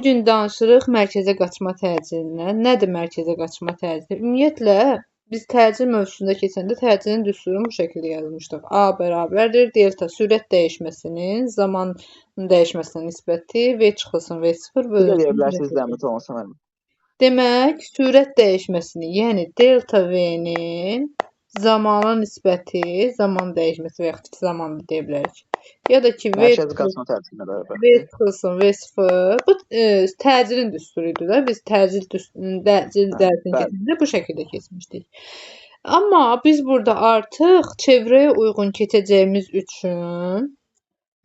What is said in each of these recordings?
gün danışırıq mərkəzə qaçma təcilindən. Nədir mərkəzə qaçma təcili? Ümumiyyətlə, biz təcil mövzusunda keçəndə təcilin düsturunu bu şəkildə yazmışdıq. A bərabərdir delta sürət dəyişməsinin zaman dəyişməsinə nisbəti V çıxılsın V0 Bir də deyə bölünsün. bilərsiniz zəhmət olmasa mənim. Demək, sürət dəyişməsini, yəni delta V-nin zamana nisbəti, zaman dəyişməsi və yaxud zaman da deyə bilərik. Ya da ki, Mərkəzi qaçma təcilindən V bərabərdir. çıxılsın V0. Bu təcilin düsturuydu da. Biz təcil dərsini keçəndə bu şəkildə keçmişdik. Amma biz burada artıq çevrəyə uyğun keçəcəyimiz üçün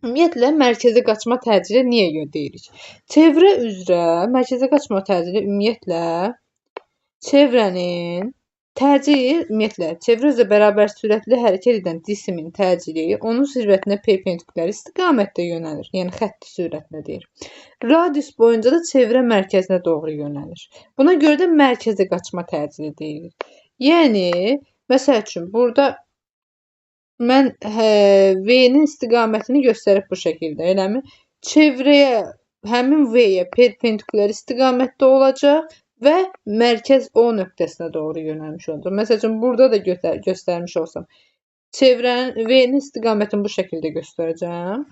ümumiyyətlə, mərkəzə qaçma təcili niyə deyirik? Çevrə üzrə mərkəzə qaçma təcili ümumiyyətlə çevrənin çevrə üzrə bərabər sürətli hərəkət edən cismin təcili onun sürətinə perpendikulyar istiqamətdə yönəlir. Yəni xətti sürətinə deyir. Radius boyunca da çevrə mərkəzinə doğru yönəlir. Buna görə də mərkəzə qaçma təcili deyilir. Yəni, məsəl üçün, burada mən V-nin istiqamətini göstərib bu şəkildə, eləmi? Çevrəyə, həmin V-yə perpendikulyar istiqamətdə olacaq və mərkəz O nöqtəsinə doğru yönəlmiş olacaq. Məsəl üçün, burada da göstərmiş olsam, çevrənin V-nin istiqamətini bu şəkildə göstərəcəm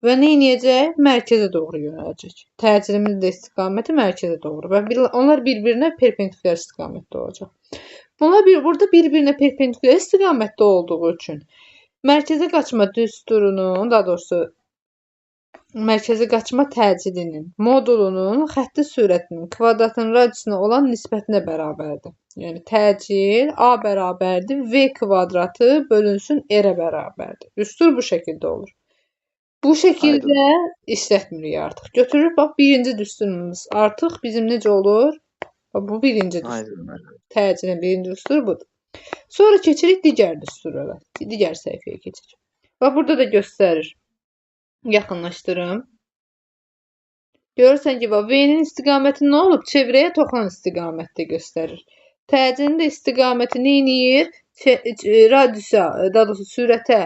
və nə edəcək? Mərkəzə doğru yönələcək. Təcilimin də istiqaməti mərkəzə doğru və onlar bir-birinə perpendikulyar istiqamətdə olacaq. Burada bir-birinə perpendikulyar istiqamətdə olduğu üçün mərkəzə qaçma düsturunun, daha doğrusu mərkəzə qaçma təcilinin modulunun xətti sürətinin kvadratın radiusuna olan nisbətinə bərabərdir. Yəni təcil A bərabərdir V kvadratı bölünsün R-ə bərabərdir. Düstur bu şəkildə olur. Bu şəkildə işlətmirik artıq. Götürür, bax, birinci düsturumuz artıq bizim necə olur? Bu birinci düstur. Təcilin birinci düsturu budur. Sonra keçirik digər düsturlara. Digər səhifəyə keçirik. Bax, burada da göstərir. Yaxınlaşdırım. Görürsən ki, V-nin istiqaməti nə olub? Çevrəyə toxunan istiqamətdə göstərir. Təcilin də istiqaməti nə edir? Radiusa, daha doğrusu sürətə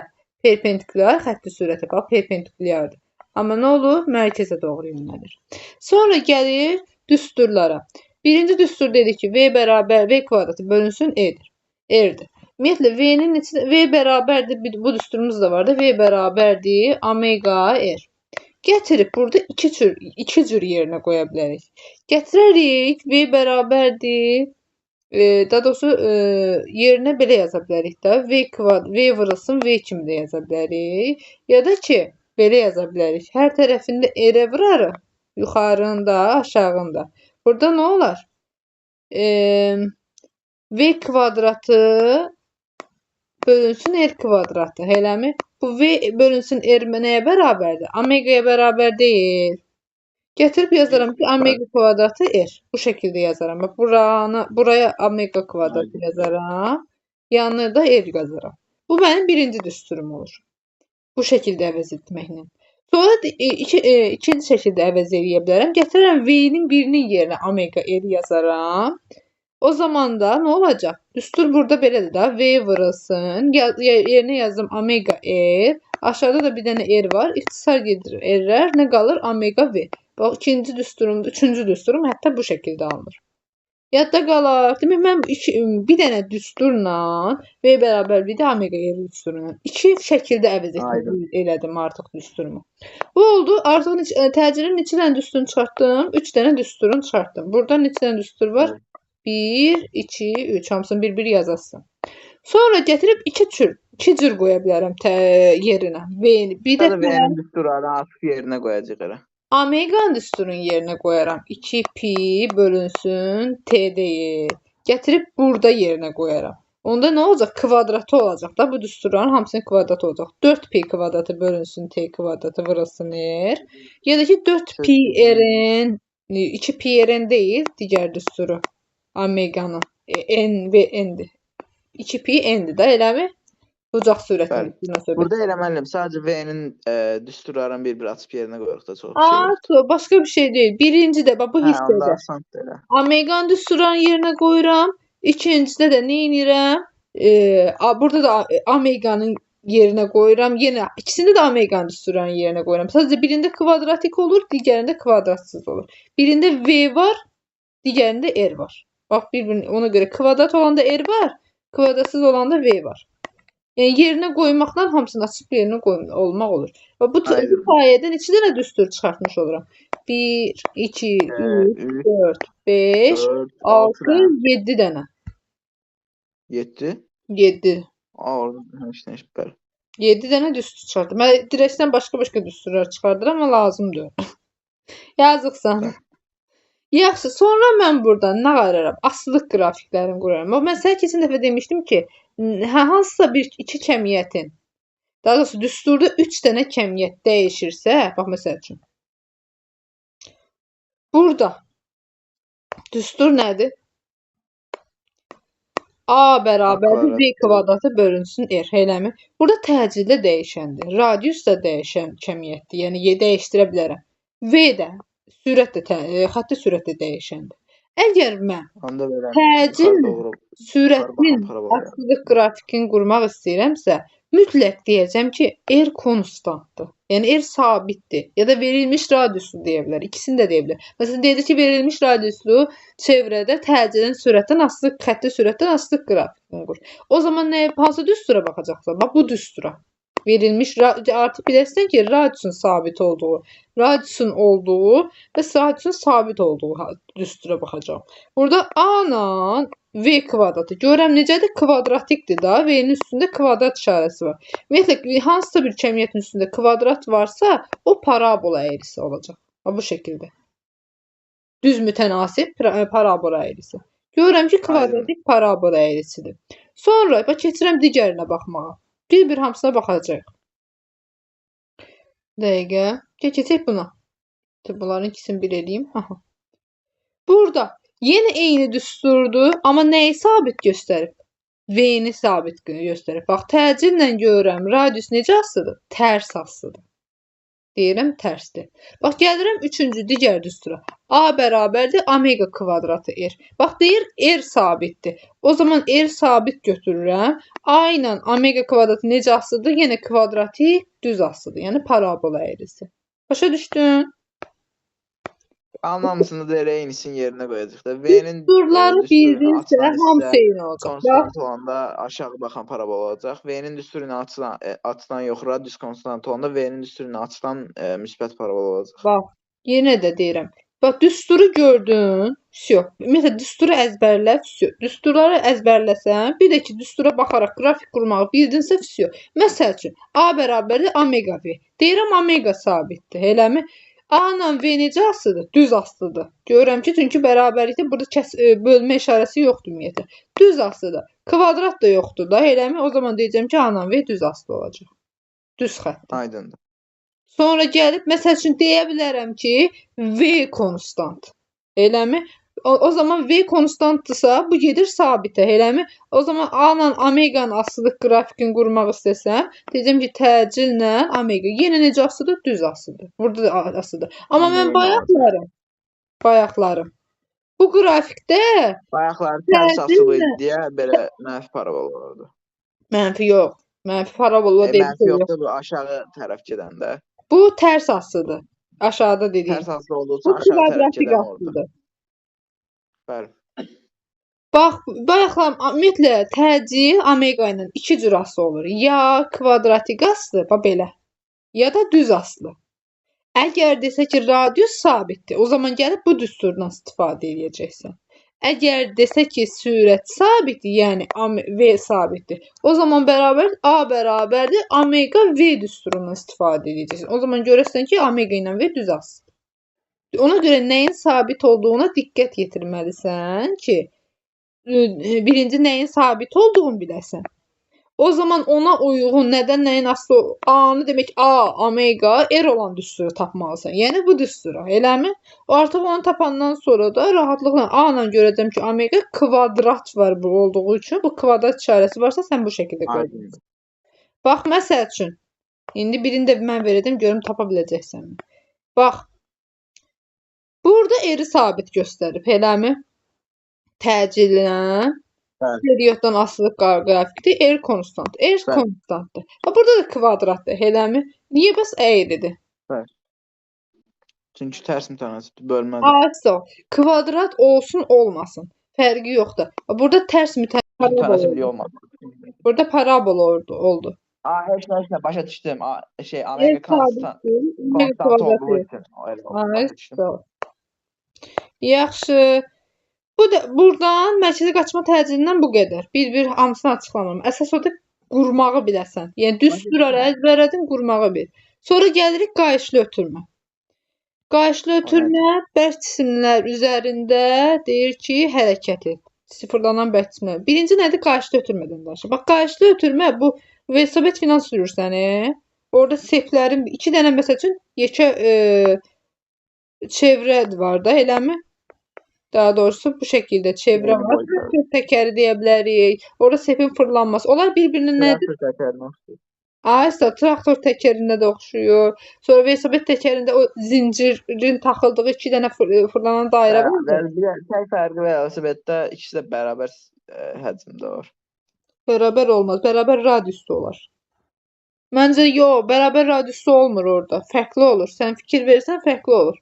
perpendikulyar, xətti sürətə bax, perpendikulyardır. Amma nə olur? Mərkəzə doğru yönəlir. Sonra gəlir düsturlara. Birinci düstur dedik ki, V bərabər V kvadratı bölünsün R-dir. Ümumiyyətlə, V bərabərdir, bu düsturumuz da var da, V bərabərdir omega R. Gətirib burada iki cür yerinə qoya bilərik. Gətirərik, V bərabərdir, daha doğrusu yerinə belə yaza bilərik də, V vurulsun, V kimi də yaza bilərik. Ya da ki, belə yaza bilərik, hər tərəfində R-ə vurarıq, yuxarında, aşağında. Burada nə olar? V kvadratı bölünsün R kvadratı, eləmi? Bu V bölünsün R nəyə bərabərdir? Omega'ya bərabər deyil. Gətirib yazaram ki, omega kvadratı R. Bu şəkildə yazaram. Buraya omega kvadratı yazaram. Yanına da R yazaram. Bu mənim birinci düsturum olur. Bu şəkildə əvəz etməklə. Sonra ikinci şəkildə əvəz edə bilərəm. Gətirərəm V-nin birinin yerinə omega R yazaram. O zaman da nə olacaq? Düstur burada belədir da. V vurulsun. Yerinə yazdım omega R. Aşağıda da bir dənə R var. İxtisar gedir R-lər. Nə qalır? Omega V. Bax, ikinci düsturumdur. Üçüncü düsturum hətta bu şəkildə alınır. Yadda qalar. Demək, mən bir dənə düsturla V bərabər bir də omega R düsturla iki şəkildə əvəz elədim artıq düsturumu. Bu oldu. Artıq təcilin neçə dənə düsturunu çıxartdım? 3 dənə düsturunu çıxartdım. Burada neçə dənə düstur var? 1, 2, 3. Hamısını bir-bir yazasın. Sonra gətirib iki cür qoya bilərəm yerinə. Bir də V-nin düsturlarını artıq yerinə qoyacaq. Omega düsturun yerinə qoyaram. 2pi bölünsün T deyil. Gətirib burada yerinə qoyaram. Onda nə olacaq? Kvadratı olacaq da. Bu düsturların hamısının kvadratı olacaq. 4pi kvadratı bölünsün T kvadratı vurulsun R. Ya da ki 4pi R'in 2pi R'in deyil, digər düsturu. Omega'nın N və N'dir. 2pi N'dir da, eləmi? Bucaq sürətini. Burada eləməliyəm. Sadəcə V-nin düsturlarını bir-bir açıb yerinə qoyuruq da çox şey olur. Başqa bir şey deyil. Birinci də bu hissədə Omega düsturlarını yerinə qoyuram. İkincidə də nə edirəm? Burada da Omega'nın yerinə qoyuram. Yenə ikisini də omeqanın düsturlarının yerinə qoyuram. Sadəcə birində kvadratik olur, digərində kvadratsız olur. Birində V var, digərində R var. Bax, ona görə kvadrat olanda R var, kvadratsız olanda V var. Yəni yerinə qoymaqla hamısını açıb yerinə olmaq olur. Və bu sayədən 2 dənə düstur çıxartmış oluram. 1, 2, 3, 4, 5, 6, 7 dənə. 7? 7. Orada heç bəli. 7 dənə düstur çıxardım. Mən dirəkdən başqa düsturlar çıxardıram, amma lazımdır. Yazıqsan. Yaxşı, sonra mən buradan nə qayıraram? Asılıq qrafiklərini quraram. Mən sənə keçən dəfə demişdim ki, hansısa iki kəmiyyətin, daha doğrusu düsturda 3 dənə kəmiyyət dəyişirsə, bax məsəl üçün. Burada düstur nədir? A bərabərdir V kvadratı bölünsün R, eləmi? Burada təcildə dəyişəndir. Radius da dəyişən kəmiyyətdir. Yəni dəyişdirə bilərəm. V də xətti sürətlə dəyişəndir. Əgər mən təcil sürətin asılıq qrafikini qurmaq istəyirəmsə, mütləq deyəcəm ki, R konstantdır. Yəni R sabitdir. Ya da verilmiş radiuslu deyə bilər. İkisini də deyə bilər. Məsələn, deyəcək ki, verilmiş radiuslu çevrədə təcilin sürətdən asılıq, xətti sürətdən asılıq qrafikini qur. O zaman hansı düstura baxacaqsan? Bax, bu düstura. Verilmiş, artıq bilirsən ki, radiusun sabit olduğu, radiusun olduğu və radiusun sabit olduğu düstura baxacağım. Burada A-la V kvadratı. Görürəm necədir? Kvadratikdir da. V-nin üstündə kvadrat işarəsi var. Ümumiyyətlə, hansısa bir kəmiyyətin üstündə kvadrat varsa, o parabola əyrisi olacaq. Bu şəkildə. Düz mütənasib parabola əyrisi. Görürəm ki, kvadratik parabola əyrisidir. Sonra keçirəm digərinə baxmağa. Bir hamısına baxacaq. Dəqiqə. Keçək buna. Bunların ikisini bir eləyim. Burada yenə eyni düsturdur, amma nəyi sabit göstərib? V-ni sabit göstərib. Bax, təcillə görürəm. Radius necə asılıdır? Tərs asılıdır. Deyirəm, tərsdir. Bax, gəlirəm 3-cü digər düstura. A bərabərdir omega kvadratı R. Bax, deyir, R sabitdir. O zaman R sabit götürürəm. A ilə omega kvadratı necə asılıdır? Yenə kvadratik düz asılıdır. Yəni, parabola əyrisi. Başa düşdün? Hamısını da eynisinin yerinə qoyacaq da. V-nin düsturları bildisə, hamısı eyni olacaq. Konstant olanda aşağı baxan parabola olacaq. V-nin düsturunu açılan yox, radius konstant olanda V-nin düsturunu açılan müsbət parabola olacaq. Bax, yenə də deyirəm. Bax, düsturu gördün, Ümumiyyətlə, düsturu əzbərlə, düsturları əzbərləsən, bir də ki, düstura baxaraq qrafik qurmağı bildinsə, Məsəl üçün, A bərabərdir omega V. Deyirəm, omega sabitdir, eləmi? A ilə V necə asılıdır? Düz asılıdır. Görürəm ki, çünki bərabərlikdə burada bölmə işarəsi yoxdur ümumiyyətlə. Düz asılıdır. Kvadrat da yoxdur da, eləmi? O zaman deyəcəm ki, A ilə V düz asılı olacaq. Düz xəttdir. Aydındır. Sonra gəlib, məsəl üçün deyə bilərəm ki, V konstant. Eləmi? O zaman V konstantdırsa, bu gedir sabitə, eləmi? O zaman A ilə omeganın asılıq qrafikini qurmaq istəsəm, deyəcəm ki, təcillə omega. Yenə necə asılıdır? Düz asılıdır. Burada da asılıdır. Amma mən bayaqlarım. Bu qrafikdə bayaqları tərs asılı idi deyə belə mənfi parabola olurdu. Mənfi yox. Mənfi parabola deyil. Mənfi yoxdur, bu aşağı tərəf gedəndə. Bu tərs asılıdır. Aşağıda dediyim. Tərs asılı olursa aşağı tərəf gedən orada. Bəli. Bax, bayaqlar, ümumiyyətlə, təcil omega ilə 2 cür asılı olur. Ya kvadratik asılı, belə, ya da düz asılı. Əgər desə ki, radius sabitdir, o zaman gəlib bu düsturdan istifadə edəcəksən. Əgər desə ki, sürət sabitdir, yəni V sabitdir, o zaman A bərabərdir, omega V düsturundan istifadə edəcəksən. O zaman görürsən ki, omega ilə V düz asılı. Ona görə nəyin sabit olduğuna diqqət yetirməlisən ki, birinci nəyin sabit olduğunu biləsən. O zaman ona uyğun nədən nəyin asılı A-nı demək A, omega, R olan düsturu tapmalısan. Yəni bu düstura, eləmi? Artıq onu tapandan sonra da rahatlıqla A ilə görəcəm ki, omega kvadrat var bu olduğu üçün, bu kvadrat işarəsi varsa sən bu şəkildə görəcəksən. Bax, məsəl üçün, indi birini də mən verəcəm, görüm tapa biləcəksən. Bax, burada R-i sabit göstərib, eləmi? Təcillə Bəli. Perioddan asılı qrafikdir. R konstant. R Bəli. konstantdır. Ha burada da kvadratdır, eləmi? Niyə bəs əyridir? Bəli. Çünki tərs mütənasibdir, bölmədir. Asıl. Kvadrat olsun, olmasın. Fərqi yoxdur. Burada tərs mütənasiblik Mütənasiblik oldu. olmaz. Burada parabola oldu. Heç nə, başa düşdüm. R Omega sabitdir. Omega konstant olduğu kvadratı. üçün öyle oldu. Başa düşdüm. Yaxşı. Buradan mərkəzi qaçma təcilindən bu qədər. Bir hamısını açıqlamam. Əsas odur qurmağı biləsən. Yəni düz sürər, əzbərədin qurmağı bil. Sonra gəlirik qayışlı ötürmə. Qayışlı ötürmə bərk cisimlər üzərində deyir ki, hərəkət et. Sıfırlanan bərk cisimlər. Birinci nədir? Qayışlı ötürmədən danışır. Bax, qayışlı ötürmə bu velosiped finans sürürsən, orada seplərin 2 dənə məsəl üçün yekə çevrə var da, eləmi? Daha doğrusu bu şəkildə çevrə var. Traktor təkəri deyə bilərik. Orada sepin fırlanması. Onlar bir-birinin nədir? Traktor təkərində də oxşuyur. Sonra velosiped təkərində o zincirin taxıldığı 2 dənə fırlanan dairə var. Tək fərqi velosipeddə ikisi də bərabər həcmdə var. Bərabər olmaz. Bərabər radiusda olar. Məncə yox, bərabər radiusda olmur orada. Fərqli olur. Sən fikir versən fərqli olur.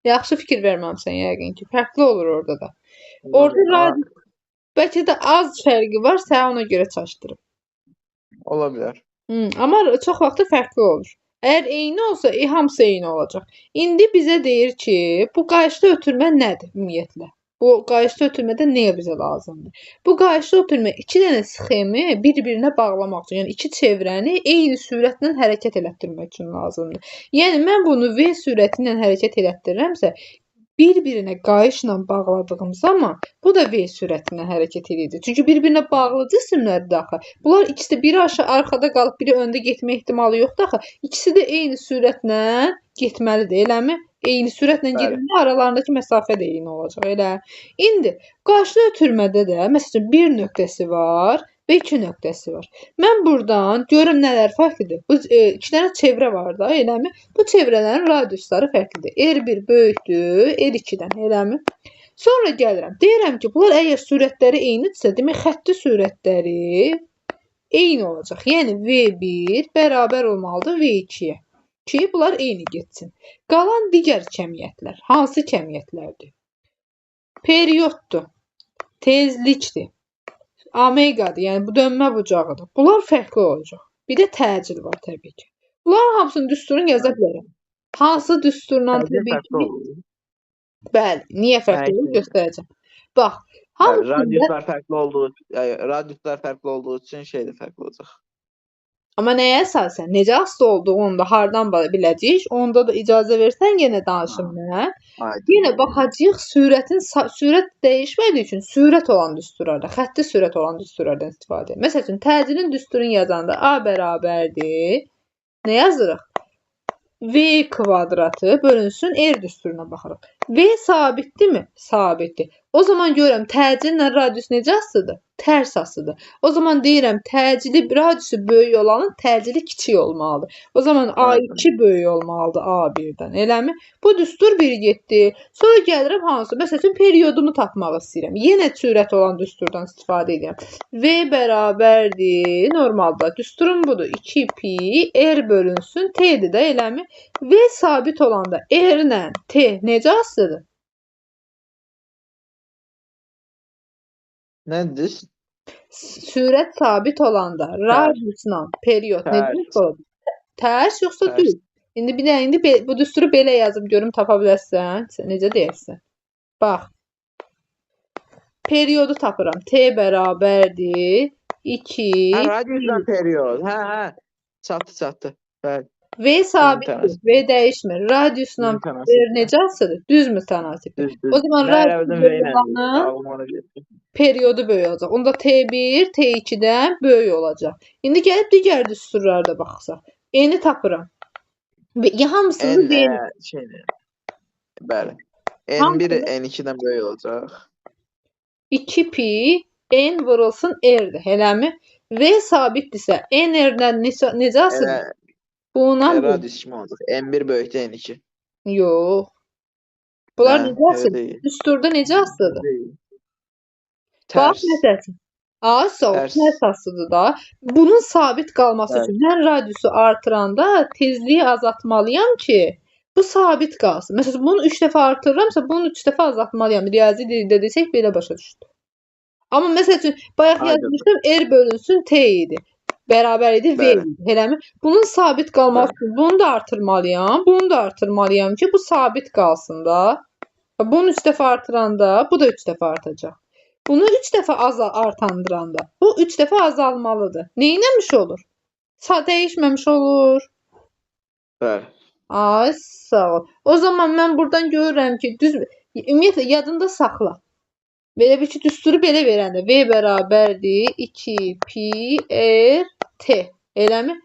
Yaxşı fikir verməmsən yəqin ki. Fərqli olur orada da. Orada radius bəlkə də az fərqi var, sənə ona görə çaşdırıb. Ola bilər. Amma çox vaxt fərqli olur. Əgər eyni olsa, hamısı eyni olacaq. İndi bizə deyir ki, bu qayışlı ötürmə nədir ümumiyyətlə? Bu qayışlı ötürmədə nəyə bizə lazımdır? Bu qayışlı ötürmə 2 dənə sxemi bir-birinə bağlamaq üçün, yəni 2 çevrəni eyni sürətlə hərəkət elətdirmək üçün lazımdır. Yəni mən bunu V sürəti ilə hərəkət elətdirirəmsə, bir-birinə qayışla bağladığım zaman bu da V sürəti ilə hərəkət eləyəcək. Çünki bir-birinə bağlı cisimlərdir axı. Bunlar ikisi də biri aşağı arxada qalıb, biri öndə getmə ehtimalı yoxdur axı. İkisi də eyni sürətlə getməlidir, eləmi? Eyni sürətlə gedəndə aralarındakı məsafə də eyni olacaq, elə. İndi qarşılı ötürmədə də məsələn 1 nöqtəsi var və 2 nöqtəsi var. Mən buradan görüm nələr fərqlidir. Bu 2 dənə çevrə var da, eləmi? Bu çevrələrin radiusları fərqlidir. R1 böyükdür R2-dən, eləmi? Sonra gəlirəm. Deyirəm ki, bunlar əgər sürətləri eynidirsə, demək xətti sürətləri eyni olacaq. Yəni V1 bərabər olmalıdır V2-yə. Ki, bunlar eyni getsin. Qalan digər kəmiyyətlər. Hansı kəmiyyətlərdir? Perioddur. Tezlikdir. Omegadır. Yəni, bu dönmə bucağıdır. Bunlar fərqli olacaq. Bir də təcil var, təbii ki. Bunların hamısını düsturun yaza bilərəm. Hansı düsturla təbii ki? Bəli. Niyə fərqli olur? Göstərəcəm. Bax. Radiuslar fərqli olduğu üçün şey də fərqli olacaq. Amma nəyə əsasən? Necə asılı olduğunu da hardan biləcəyik? Onda da icazə versən yenə danışım mənə. Yenə baxacağıq sürət dəyişmədiyi üçün sürət olan düsturlarda, xətti sürət olan düsturlardan istifadə edir. Məsəl üçün təcilin düsturunu yazanda A bərabərdir. Nə yazırıq? V kvadratı bölünsün R düsturuna baxırıq. V sabitdirmi? Sabitdir. O zaman görürəm təcillə radius necə asılıdır? Tərs asılıdır. O zaman deyirəm təcili radiusu böyük olanın təcili kiçik olmalıdır. O zaman A2 böyük olmalıdır A1-dən. Eləmi? Bu düstur bir getdi. Sonra gəlirəm hansı? Məsəl üçün periodumu tapmaq istəyirəm. Yenə sürət olan düsturdan istifadə edirəm. V bərabərdir. Normalda düsturum budur. 2pi R bölünsün T'dir də, eləmi? V sabit olanda R ilə T necə asılıdır? Nədir? Sürət sabit olanda radiusla period necə olur? Tərs yoxsa düz? İndi bu düsturu belə yazıb görüm tapa bilərsən. Necə deyirsən? Bax. Periodu tapıram. T bərabərdir 2. Radiusla period. Hə. Çatdı. Bəli. V sabitdir. V dəyişmir. Radiusla necə asılıdır? Düz mütənasibdir. O zaman periodu böyük olacaq. Onda T1 T2-dən böyük olacaq. İndi gəlib digər düsturlarda baxsaq. N-i tapıram. Hamısını N bəli. N1 N2-dən böyük olacaq. 2pi N vurulsun R-dir. Eləmi? V sabitdirsə N R-dən necə asılıdır? Bundan radius kimi olacaq. N1 böyükdür N2. Yox. Bunlar necə asılıdır? Düsturda necə asılıdır? Bax, Tərs. məsəl üçün. Sağ ol, Tərs. tərs asılıdır da. Bunun sabit qalması Bəli. üçün mən radiusu artıranda tezliyi azaltmalıyam ki, bu sabit qalsın. Məsələn, bunu 3 dəfə artırıramsa, bunu 3 dəfə azaltmalıyam. Riyazi dildə desək belə başa düşdü. Amma məsəl üçün bayaq Aydındır. yazmışdım, R bölünsün T idi. Bərabər idi V Bəli. idi. Eləmi? Bunun sabit qalması üçün bunu da artırmalıyam, bunu da artırmalıyam ki, bu sabit qalsın da. Bunu 3 dəfə artıranda, bu da 3 dəfə artacaq. Bunu 3 dəfə artandıranda, bu 3 dəfə azalmalıdır. Neynəmiş olur? Dəyişməmiş olur. Bəli. Ay, sağ ol. O zaman mən buradan görürəm ki, düz ümumiyyətlə yadında saxla. Belə bir ki, düsturu belə verəndə V bərabərdir 2 pi r t. Eləmi?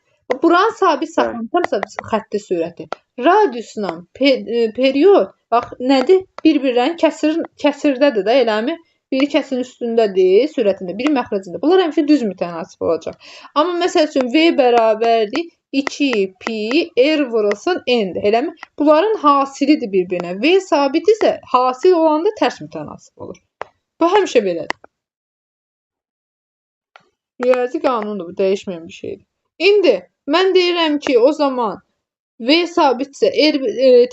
Buranı sabit saxlamışamsa xətti sürəti. Radiusla period bax nədir? Bir-birlərin kəsirdədir də, eləmi? Biri kəsin üstündədir, sürətində, biri məxrəcində. Bunlar həmişə düz mütənasib olacaq. Amma məsəl üçün V bərabərdir 2 pi r vurulsun n-dir, eləmi? Bunların hasilidir bir-birinə. V sabit isə hasil olanda tərs mütənasib olur. Bu həmişə belədir. Riyazi qanunudur, bu dəyişməyən bir şeydir. İndi mən deyirəm ki, o zaman V sabitsə,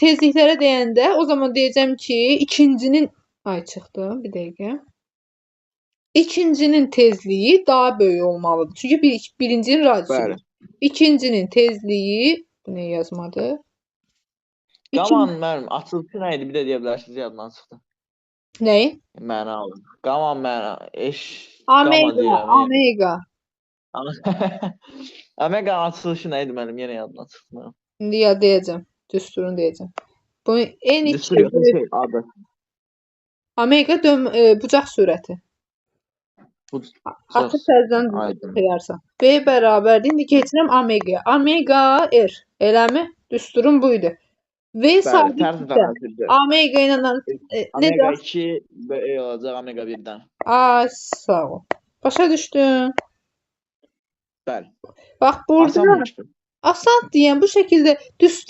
tezliklərə deyəndə o zaman deyəcəm ki, ikincinin çıxdı, bir dəqiqə. İkincinin tezliyi daha böyük olmalıdır. Çünki birincinin radiusu. İkincinin tezliyi, bu nə yazmadı? Qaman mənim açılışı nə idi? Bir də deyə bilərsiniz, yadımdan çıxdı. Nəyi? Məna alın. Qaman məna, Omega. Omega açılışı nə idi mənim? Yenə yadımdan çıxdı. İndi deyəcəm. Düsturunu deyəcəm. Bu Düstur yoxsa adı. Omega bucaq sürəti. Atı təzdən qoyarsan. V bərabərdir. İndi keçirəm omega. Omega r. Eləmi? Düsturun buydu. V sabitsə omega ilə omega 2 olacaq omega 1-dən. Sağ ol. Başa düşdün? Bəli. Bax burada asan deyən bu şəkildə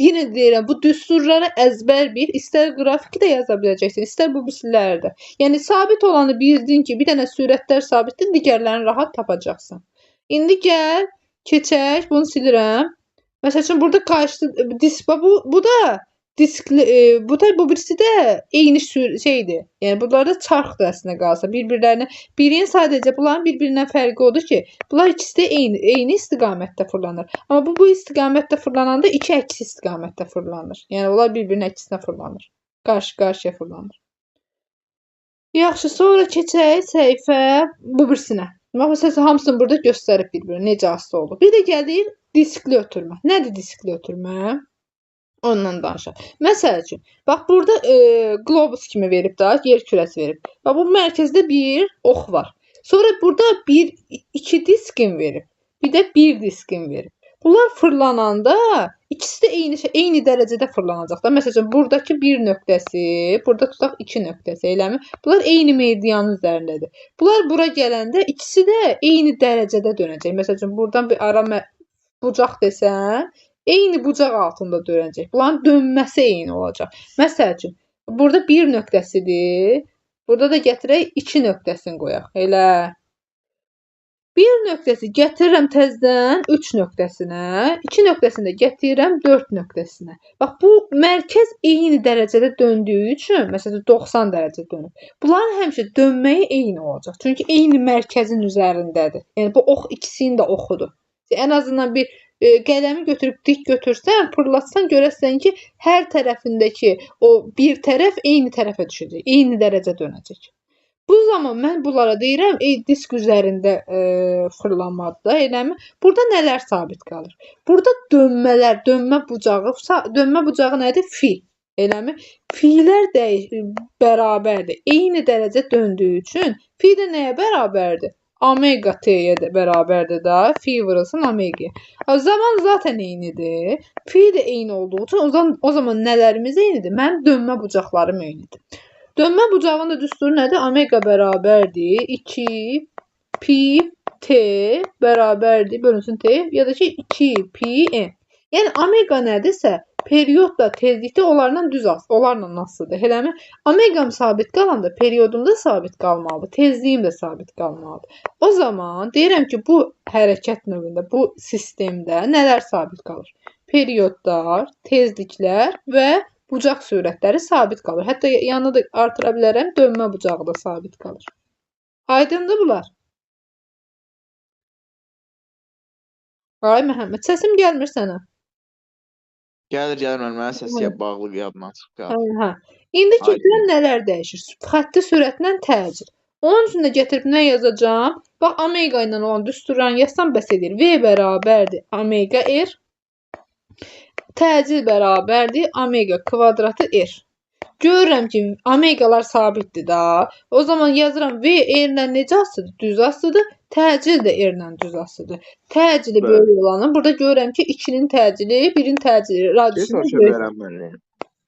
yenə deyirəm, bu düsturları əzbər bil, istər qrafiki də yaza biləcəksən, istər bu birisiləri də. Yəni sabit olanı bildin ki, bir dənə sürətlər sabitdir, digərlərini rahat tapacaqsan. İndi gəl, keçək, bunu silirəm. Məsəl üçün burada qarşıda disk bu da diskli, bu birisi də eyni şeydir. Yəni bunlarda çarxdır əslində qalsa, bir-birlərinə. Birinin sadəcə bunların bir-birindən fərqi odur ki, bunlar ikisi də eyni istiqamətdə fırlanır. Amma bu istiqamətdə fırlananda iki əks istiqamətdə fırlanır. Yəni onlar bir-birinin əksinə fırlanır. Qarşı-qarşıya fırlanır. Yaxşı, sonra keçək səhifə bu birisinə. Məsələn, hamısını burada göstərib bir-birinə necə asılı olur. Bir də gəlir diskli ötürmə. Nədir diskli ötürmə? Ondan danışaq. Məsəl üçün, bax burada globus kimi verib da, yer kürəsi verib. Bax bu mərkəzdə bir ox var. Sonra burada iki diskin verib. Bir də bir diskin verib. Bunlar fırlananda ikisi də eyni dərəcədə fırlanacaq da. Məsələn, buradakı bir nöqtəsi, burada tutaq 2 nöqtəsi, eləmi? Bunlar eyni meridianın üzərindədir. Bunlar bura gələndə ikisi də eyni dərəcədə dönəcək. Məsələn, buradan bir ara bucaq desən, eyni bucaq altında dönəcək. Bunların dönməsi eyni olacaq. Məsəl üçün, burada bir nöqtəsidir. Burada da gətirək 2 nöqtəsini qoyaq. Elə. Bir nöqtəsi gətirirəm təzdən 3 nöqtəsinə. 2 nöqtəsini də gətirirəm 4 nöqtəsinə. Bax, bu mərkəz eyni dərəcədə döndüyü üçün, məsələn, 90 dərəcə dönüb. Bunların həmişə dönməyi eyni olacaq. Çünki eyni mərkəzin üzərindədir. Yəni, bu ox ikisinin də oxudur. Ən azından bir qələmi götürüb dik götürsən, fırlatsan görəsən ki, hər tərəfindəki o bir tərəf eyni tərəfə düşəcək, eyni dərəcə dönəcək. Bu zaman mən bunlara deyirəm, disk üzərində fırlanmadır da, eləmi? Burada nələr sabit qalır? Burada dönmələr, dönmə bucağı nədir? Fi, eləmi? Filər bərabərdir, eyni dərəcə döndüyü üçün fi də nəyə bərabərdir? Omega t'ye də bərabərdir da, fi vurulsun omega. Zaman zaten eynidir. Fi də eyni olduğu üçün o zaman nələrimiz eynidir? Mənim dönmə bucaqlarım eynidir. Dönmə bucağının da düsturu nədir? Omega bərabərdir 2 pi t bərabərdir bölünsün t ya da ki 2 pi n. Yəni omega nədirsə periodla tezlikdə onlarla asılıdır. Eləmi? Omegam sabit qalanda periyodum da sabit qalmalıdır, tezliyim də sabit qalmalıdır. O zaman deyirəm ki, bu hərəkət növündə, bu sistemdə nələr sabit qalır? Periyodlar, tezliklər və bucaq sürətləri sabit qalır. Hətta yanına da artıra bilərəm, dönmə bucağı da sabit qalır. Aydındır bunlar? Ay Məhəmməd, səsim gəlmir sənə. Gəlir, mənə səsiyə bağlı yaddan çıxıb qaldı. Hə. İndi keçirəm nələr dəyişir? Xətti sürətlə təcil. Onun üçün də gətirib nə yazacağam? Bax, omega ilə olan düsturlarını yazsam bəs edir. V bərabərdir omega r. Təcil bərabərdir omega kvadratı r. Görürəm ki, omegalar sabitdir da. O zaman yazıram V r-lə necə asılıdır? Düz asılıdır. Təcil də r-lə düz asılıdır. Təcili böyük olanı. Burada görürəm ki, 2-nin təcili, 1-in təcili. Radiusunun böyük.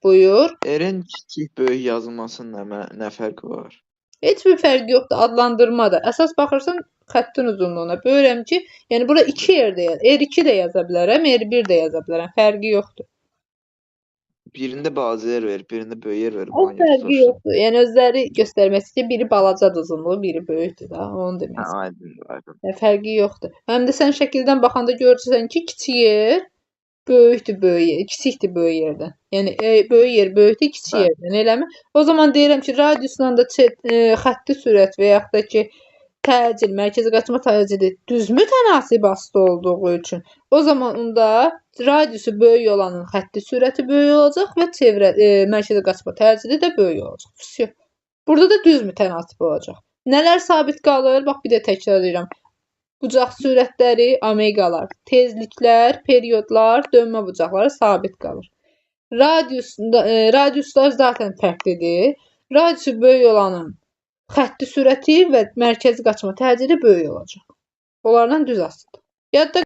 Buyur. R-in kiçik böyük yazılmasının nə fərqi var? Heç bir fərqi yoxdur. Adlandırmada. Əsas baxırsan xəttin uzunluğuna. Görürəm ki, yəni burada 2 R2 də yaza bilərəm, R1 də yaza bilərəm. Fərqi yoxdur. Birində balaca yer verir, birində böyük yer verir. O fərqi yoxdur. Yəni özləri göstərmək istəyir. Biri balacadır uzunluğu, biri böyükdür da. Onu demək istəyir. Aydın. Fərqi yoxdur. Həm də sən şəkildən baxanda görürsən ki, kiçik yer böyükdür böyük yer, kiçikdir böyük yerdən. Yəni böyük yer böyükdür kiçik yerdən, eləmi? O zaman deyirəm ki, radiusla da xətti sürət və yaxud da ki, təcil, mərkəzi qaçma təcili düzmü tənasib asılı olduğu üçün o zaman onda radiusu böyük olanın xətti sürəti böyük olacaq və mərkəzi qaçma təcili də böyük olacaq. Vəsiyo. Burada da düzmü tənasib olacaq. Nələr sabit qalır? Bax, bir də təkrar edirəm. Bucaq sürətləri, omegalar, tezliklər, periodlar, dönmə bucaqları sabit qalır. Radiuslar zaten fərqlidir. Radiusu böyük olanın xətti sürəti və mərkəzi qaçma təcili böyük olacaq. Onlarla düz asılıdır. Yadda